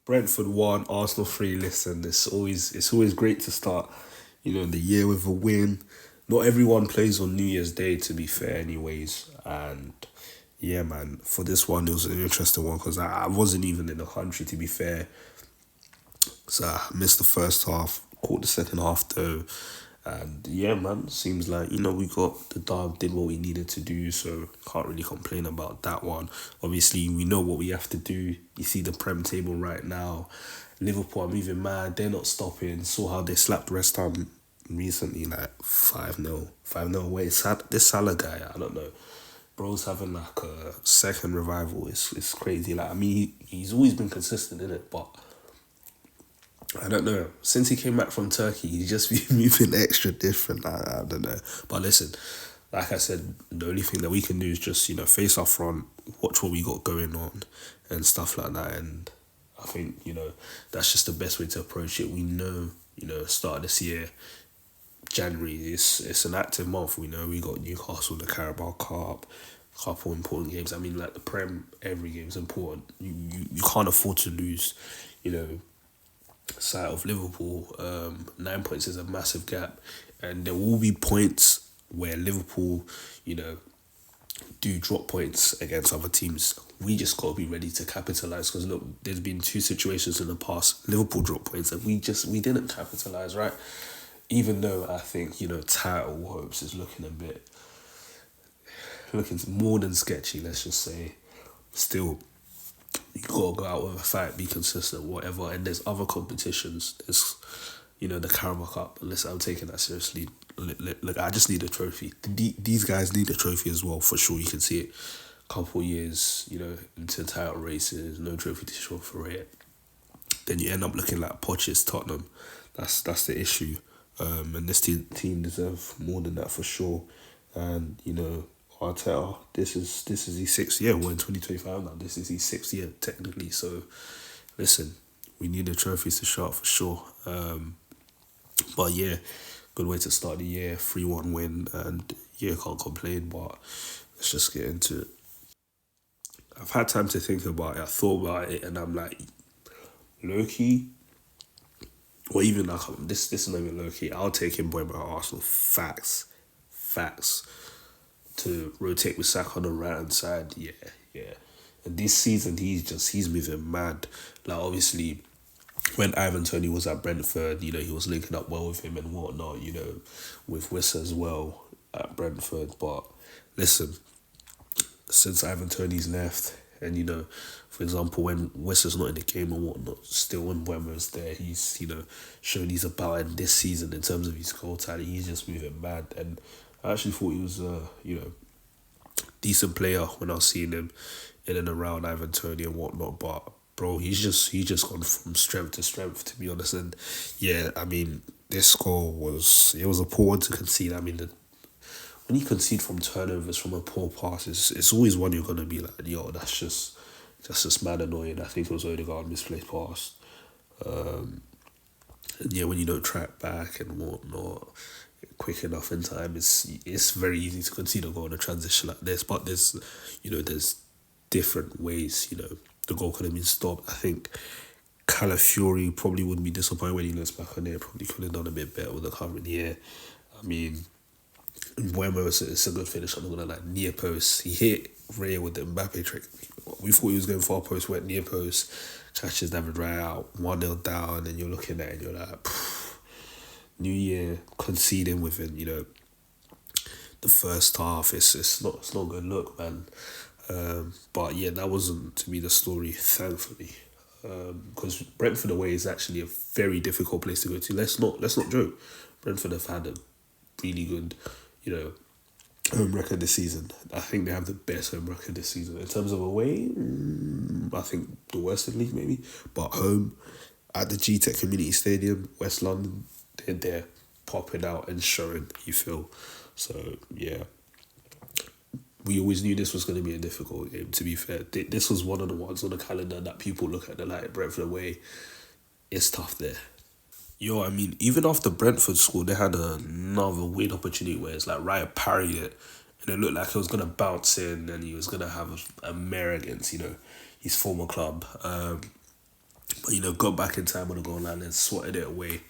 Brentford 1, Arsenal 3. Listen, it's always great to start, the year with a win. Not everyone plays on New Year's Day, to be fair, anyways. And yeah, man, for this one, it was an interesting one because I wasn't even in the country, to be fair. So I missed the first half, caught the second half though. And yeah, man, seems like, we got the dub, did what we needed to do, so can't really complain about that one. Obviously, we know what we have to do. You see the Prem table right now. Liverpool are moving mad, they're not stopping. Saw how they slapped West Ham recently, like 5-0. 5-0 away. This Salah guy, I don't know. Bro's having like a second revival. It's crazy. Like, I mean, he's always been consistent in it, but I don't know. Since he came back from Turkey, he's just been moving extra different. I don't know. But listen, like I said, the only thing that we can do is just, face our front, watch what we got going on and stuff like that. And I think, that's just the best way to approach it. We know, start of this year, January, it's an active month. We know we got Newcastle, the Carabao Cup, couple important games. I mean, like the Prem, every game's important. You can't afford to lose, sight of Liverpool. 9 points is a massive gap, and there will be points where Liverpool, do drop points against other teams. We just got to be ready to capitalize because look, there's been two situations in the past. Liverpool dropped points and we didn't capitalize, right? Even though I think title hopes is looking more than sketchy. Let's just say, still you gotta go out with a fight, be consistent, whatever. And there's other competitions. There's, the Carabao Cup. Listen, I'm taking that seriously. Look, I just need a trophy. These guys need a trophy as well, for sure. You can see it. Couple years, into title races, no trophy to show for it. Then you end up looking like Poch's Tottenham. That's the issue. And this team deserve more than that for sure. And Arteta, this is his sixth year. We're in 2025 now. This is his sixth year technically. So, listen, we need the trophies to show up for sure. But yeah, good way to start the year. 3-1 win, and yeah, can't complain. But let's just get into it. I've had time to think about it. I thought about it, and I'm like, low key, or even like this is not even low key. I'll take him by Arsenal. Facts. To rotate with Saka on the right hand side, yeah. And this season he's moving mad. Like obviously, when Ivan Toney was at Brentford, he was linking up well with him and whatnot. With Wissa as well at Brentford. But listen, since Ivan Toney's left, and for example, when Wissa's not in the game and whatnot, still when Wemmer's there, he's shown he's about in this season in terms of his goal tally. He's just moving mad, and I actually thought he was decent player when I was seeing him in and around Ivan Toney and whatnot. But bro, he's just gone from strength to strength, to be honest. And yeah, I mean, this score was a poor one to concede. I mean, when you concede from turnovers from a poor pass, it's always one you're gonna be like, yo, that's just mad annoying. I think it was Odegaard misplaced pass. And yeah, when you don't track back and whatnot quick enough in time, it's very easy to concede a goal in a transition like this. But there's different ways. The goal could have been stopped. I think Calafiori probably wouldn't be disappointed when he looks back on it. Probably could have done a bit better with the cover in the air. I mean, Bueno, it's a good finish. I'm not gonna lie. Near post, he hit Ray with the Mbappe trick. We thought he was going far post, went near post, catches David Raya out, 1-0 down, and you're looking at it and you're like, New Year conceding within, the first half. It's not a good look, man. But yeah, that wasn't to be the story, thankfully. Because Brentford away is actually a very difficult place to go to. Let's not joke. Brentford have had a really good, home record this season. I think they have the best home record this season. In terms of away, I think the worst in the league maybe. But home, at the GTEC Community Stadium, West London, they're there popping out and showing, you feel. So, yeah. We always knew this was going to be a difficult game, to be fair. This was one of the ones on the calendar that people look at the like Brentford away. It's tough there. Yo, I mean, even after Brentford scored, they had another weird opportunity where it's like Raya parried it and it looked like it was going to bounce in and he was going to have a mare against, his former club. But got back in time on the goal line and swatted it away.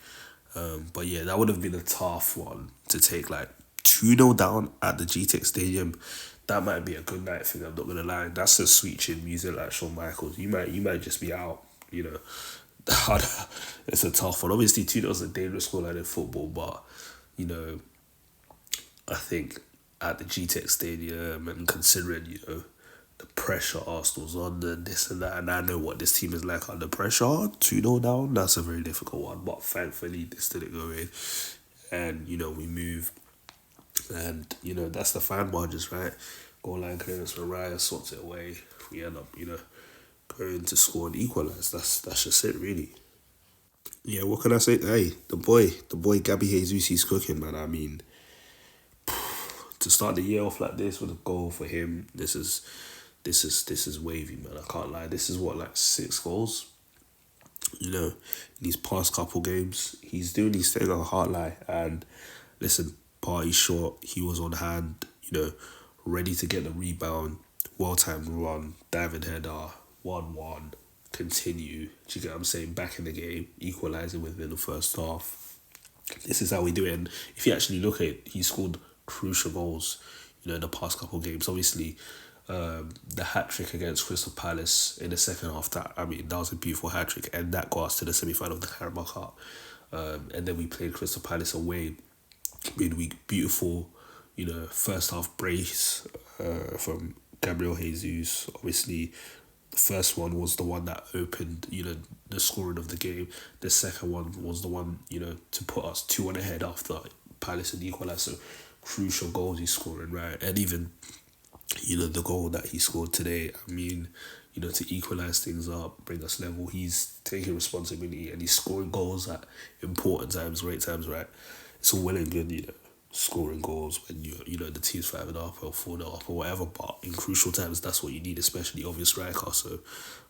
But yeah, that would have been a tough one to take. Like 2-0 down at the GTEC Stadium. That might be a good night thing. I'm not gonna lie. That's a sweet chin music like Shawn Michaels. You might just be out. You know, it's a tough one. Obviously, 2-0 is a dangerous scoreline in football, but you know, I think at the GTEC Stadium and considering the pressure Arsenal's under this and that, and I know what this team is like under pressure. 2-0 down, that's a very difficult one. But thankfully, this didn't go in, and we move, and that's the fan margins, right? Goal line clearance for Raya sorts it away. We end up going to score and equalise. That's just it, really. Yeah, what can I say? Hey, the boy Gabby Jesus, he's cooking, man. I mean, to start the year off like this with a goal for him, this is wavy, man. I can't lie. This is what, like 6 goals, in these past couple games. He's doing his thing. I can't lie. And listen, party short. He was on hand. Ready to get the rebound. Well timed run, diving header, 1-1. Continue. Do you get what I'm saying? Back in the game, equalising within the first half. This is how we do it. And if you actually look at it, he scored crucial goals, in the past couple of games. Obviously, the hat trick against Crystal Palace in the second half, that was a beautiful hat trick, and that got us to the semi final of the Carabao Cup. And then we played Crystal Palace away midweek. Beautiful, first half brace from Gabriel Jesus. Obviously, the first one was the one that opened, the scoring of the game. The second one was the one, to put us 2-1 ahead after Palace and equalised. So crucial goals he's scoring, right? And even, the goal that he scored today, to equalise things up, bring us level, he's taking responsibility and he's scoring goals at important times, great times, right? It's all well and good, scoring goals when the team's 5-0 up or 4-0 up or whatever, but in crucial times that's what you need, especially of your striker. So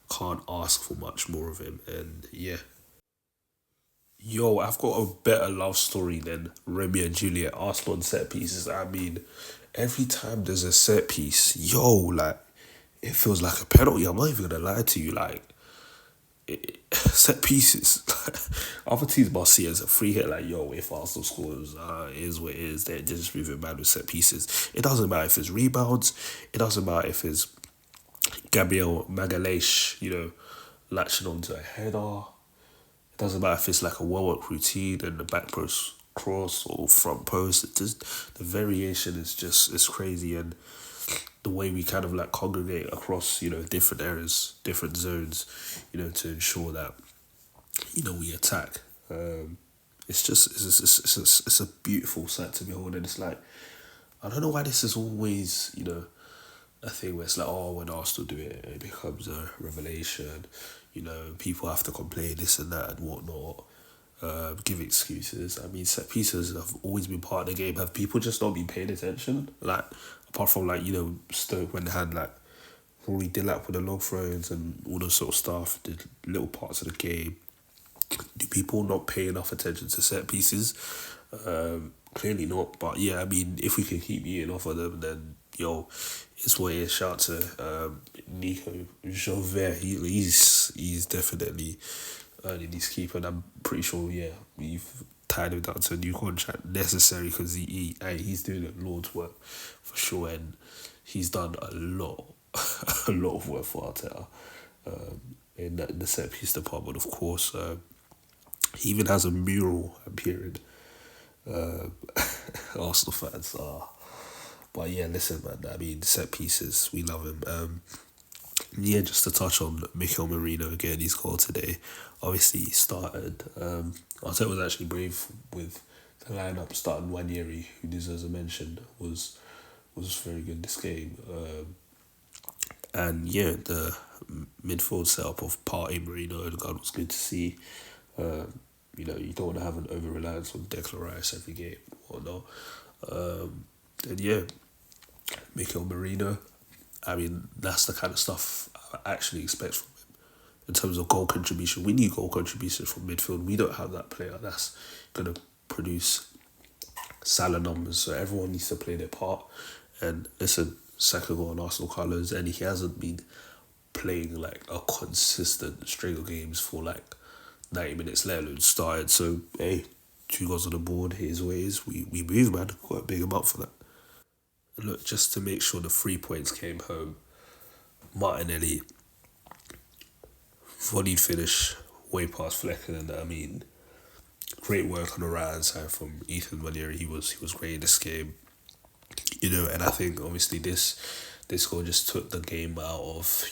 can't ask for much more of him. And yeah, I've got a better love story than Romeo and Juliet, Arsenal and set pieces. Every time there's a set piece, like, it feels like a penalty. I'm not even gonna lie to you, like, set pieces. Other teams must see it as a free hit, like, if Arsenal scores, it is what it is. They're just moving mad with set pieces. It doesn't matter if it's rebounds, it doesn't matter if it's Gabriel Magalhaes, latching onto a header. It doesn't matter if it's like a well-worked routine and the back post cross or front post. It just, the variation is just, it's crazy. And the way we kind of like congregate across, different areas, different zones, to ensure that, we attack. It's just, it's a beautiful sight to behold. And it's like, I don't know why this is always, a thing where it's like, oh, when Arsenal do it, it becomes a revelation. People have to complain this and that and whatnot. Give excuses. Set pieces have always been part of the game. Have people just not been paying attention? Like, apart from like, Stoke when they had like Rory Dillap with the long throws and all those sort of stuff, did little parts of the game. Do people not pay enough attention to set pieces? Clearly not. But yeah, if we can keep eating off of them, then it's what it is. Shout to Nico Jovet. He's definitely earning his keep, and I'm pretty sure we've tied him down to a new contract necessary because he's doing a Lord's work for sure, and he's done a lot of work for Arteta in the set piece department, of course. He even has a mural appearing. Arsenal fans are. But yeah, listen, man. Set pieces, we love him. Just to touch on Mikel Merino again, his goal today. Obviously, he started. Arteta was actually brave with the lineup, starting Wanyeri, who deserves a mention, was very good this game. And yeah, the midfield setup of Partey, Merino, Odegaard was good to see. You don't want to have an over-reliance on Declan Rice every game or whatnot. And yeah, Mikel Merino, that's the kind of stuff I actually expect from him. In terms of goal contribution, we need goal contribution from midfield. We don't have that player that's going to produce Salah numbers, so everyone needs to play their part. And listen, Saka got on Arsenal colours, and he hasn't been playing like a consistent string of games for like 90 minutes, let alone started. So hey, 2 goals on the board. Here's ways we move, man. Quite a big amount for that. And look, just to make sure the 3 points came home, Martinelli volleyed finish way past Flecken, and I mean, great work on the right hand side from Ethan Manieri. He was great in this game, and I think obviously this goal just took the game out of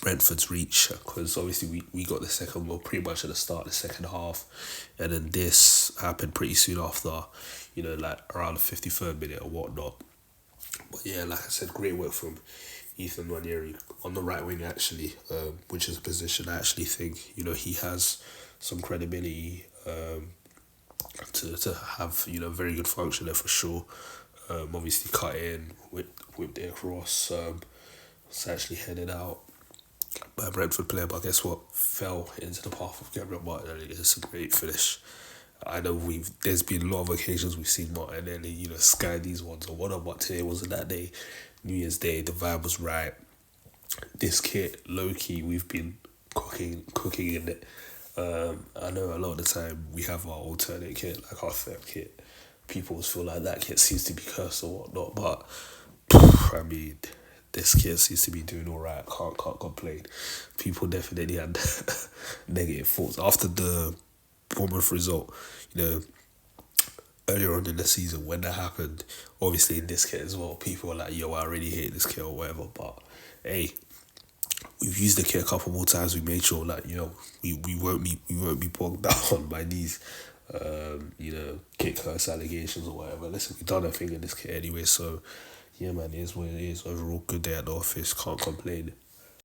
Brentford's reach, because obviously we got the second goal pretty much at the start of the second half, and then this happened pretty soon after, like around the 53rd minute or whatnot. But yeah, like I said, great work from Ethan Ranieri on the right wing actually, which is a position I actually think he has some credibility to have very good function there for sure. Obviously cut in with their cross. It's actually headed out by a Brentford player, but guess what? Fell into the path of Gabriel Martinelli. It's a great finish. I know there's been a lot of occasions we've seen Martinelli, sky these ones or whatever, but today wasn't that day. New Year's Day, the vibe was right. This kit, low key, we've been cooking in it. I know a lot of the time we have our alternate kit, like our third kit. People feel like that kit seems to be cursed or whatnot, but I mean, this kid seems to be doing all right. Can't complain. People definitely had negative thoughts after the Bournemouth result. Earlier on in the season when that happened, obviously in this kit as well, people were like, "Yo, I already hate this kit" or whatever. But hey, we've used the kit a couple more times. We made sure like we won't be bogged down by these kit curse allegations or whatever. Listen, we've done a thing in this kit anyway, so yeah, man, it is what it is. Overall, good day at the office. Can't complain.